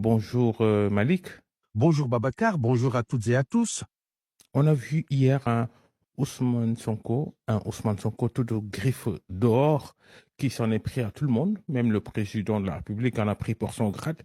Bonjour Malik. Bonjour Babacar, bonjour à toutes et à tous. On a vu hier un Ousmane Sonko tout de griffe dehors qui s'en est pris à tout le monde, même le président de la République en a pris pour son grade.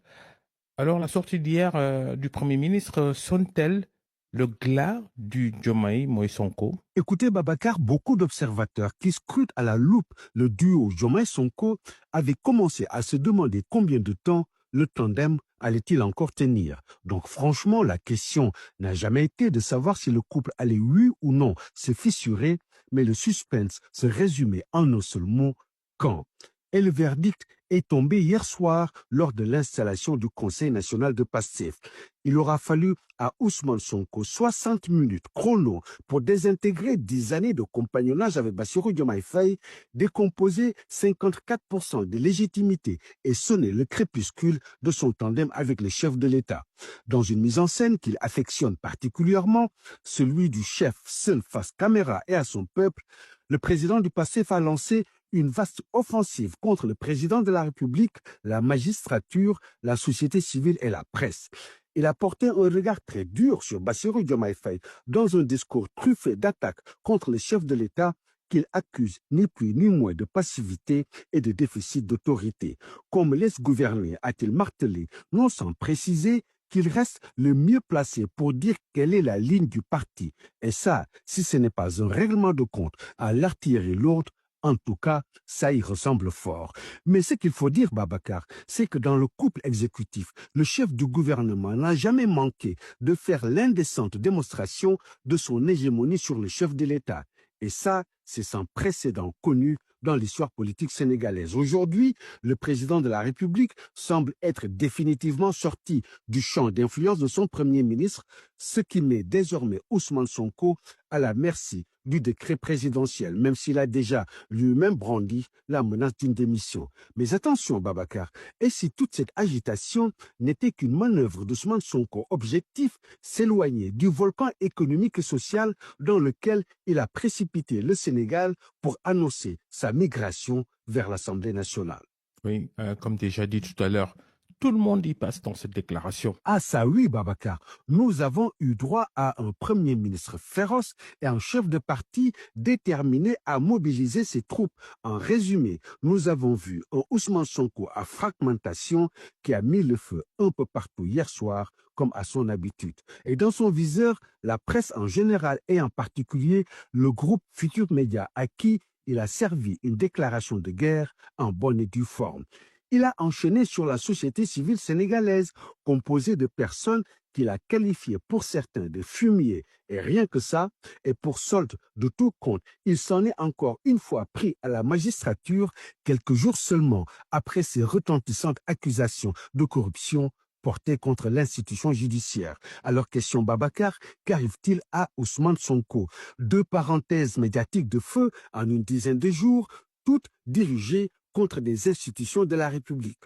Alors la sortie d'hier du Premier ministre sonne-t-elle le glas du Diomaye Moïse Sonko? Écoutez Babacar, beaucoup d'observateurs qui scrutent à la loupe le duo Diomaye Sonko avaient commencé à se demander combien de temps le tandem allait-il encore tenir. Donc franchement, la question n'a jamais été de savoir si le couple allait oui ou non se fissurer, mais le suspense se résumait en un seul mot, quand. Et le verdict est tombé hier soir lors de l'installation du Conseil national de PASTEF. Il aura fallu à Ousmane Sonko 60 minutes chrono pour désintégrer 10 années de compagnonnage avec Bassirou Diomaye Faye, décomposer 54% de légitimité et sonner le crépuscule de son tandem avec les chefs de l'État. Dans une mise en scène qu'il affectionne particulièrement, celui du chef seul face caméra et à son peuple, le président du PASTEF a lancé une vaste offensive contre le président de la République, la magistrature, la société civile et la presse. Il a porté un regard très dur sur Bassirou Diomaye Faye dans un discours truffé d'attaques contre les chefs de l'État qu'il accuse ni plus ni moins de passivité et de déficit d'autorité. Comme laisse gouverner, a-t-il martelé, non sans préciser qu'il reste le mieux placé pour dire quelle est la ligne du parti. Et ça, si ce n'est pas un règlement de compte à l'artillerie lourde, en tout cas, ça y ressemble fort. Mais ce qu'il faut dire, Babacar, c'est que dans le couple exécutif, le chef du gouvernement n'a jamais manqué de faire l'indécente démonstration de son hégémonie sur le chef de l'État. Et ça, c'est sans précédent connu dans l'histoire politique sénégalaise. Aujourd'hui, le président de la République semble être définitivement sorti du champ d'influence de son Premier ministre, ce qui met désormais Ousmane Sonko à la merci du décret présidentiel, même s'il a déjà lui-même brandi la menace d'une démission. Mais attention, Babacar, et si toute cette agitation n'était qu'une manœuvre d'Ousmane Sonko, objectif, s'éloigner du volcan économique et social dans lequel il a précipité le Sénégal pour annoncer sa migration vers l'Assemblée nationale. Oui, comme déjà dit tout à l'heure, tout le monde y passe dans cette déclaration. Ah ça oui, Babacar, nous avons eu droit à un Premier ministre féroce et un chef de parti déterminé à mobiliser ses troupes. En résumé, nous avons vu un Ousmane Sonko à fragmentation qui a mis le feu un peu partout hier soir, comme à son habitude. Et dans son viseur, la presse en général et en particulier le groupe Futur Média à qui il a servi une déclaration de guerre en bonne et due forme. Il a enchaîné sur la société civile sénégalaise, composée de personnes qu'il a qualifiées pour certains de fumiers, et rien que ça, et pour solde de tout compte, il s'en est encore une fois pris à la magistrature quelques jours seulement après ses retentissantes accusations de corruption portées contre l'institution judiciaire. Alors, question Babacar, qu'arrive-t-il à Ousmane Sonko? Deux parenthèses médiatiques de feu en une dizaine de jours, toutes dirigées contre des institutions de la République.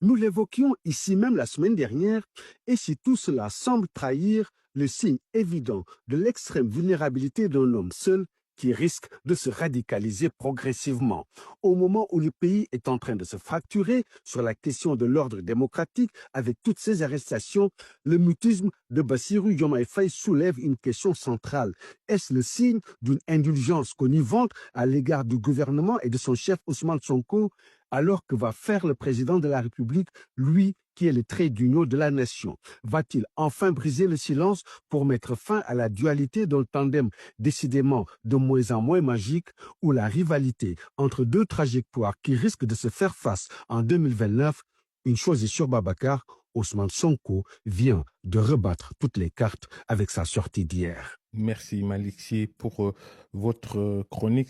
Nous l'évoquions ici même la semaine dernière, et si tout cela semble trahir le signe évident de l'extrême vulnérabilité d'un homme seul qui risque de se radicaliser progressivement. Au moment où le pays est en train de se fracturer sur la question de l'ordre démocratique avec toutes ces arrestations, le mutisme de Bassirou Diomaye Faye soulève une question centrale. Est-ce le signe d'une indulgence connivente à l'égard du gouvernement et de son chef Ousmane Sonko, alors que va faire le président de la République, lui qui est le trait d'union de la nation? Va-t-il enfin briser le silence pour mettre fin à la dualité d'un tandem décidément de moins en moins magique, où la rivalité entre deux trajectoires qui risquent de se faire face en 2029, une chose est sûre, Babacar, Ousmane Sonko vient de rebattre toutes les cartes avec sa sortie d'hier. Merci Malik Sy pour votre chronique.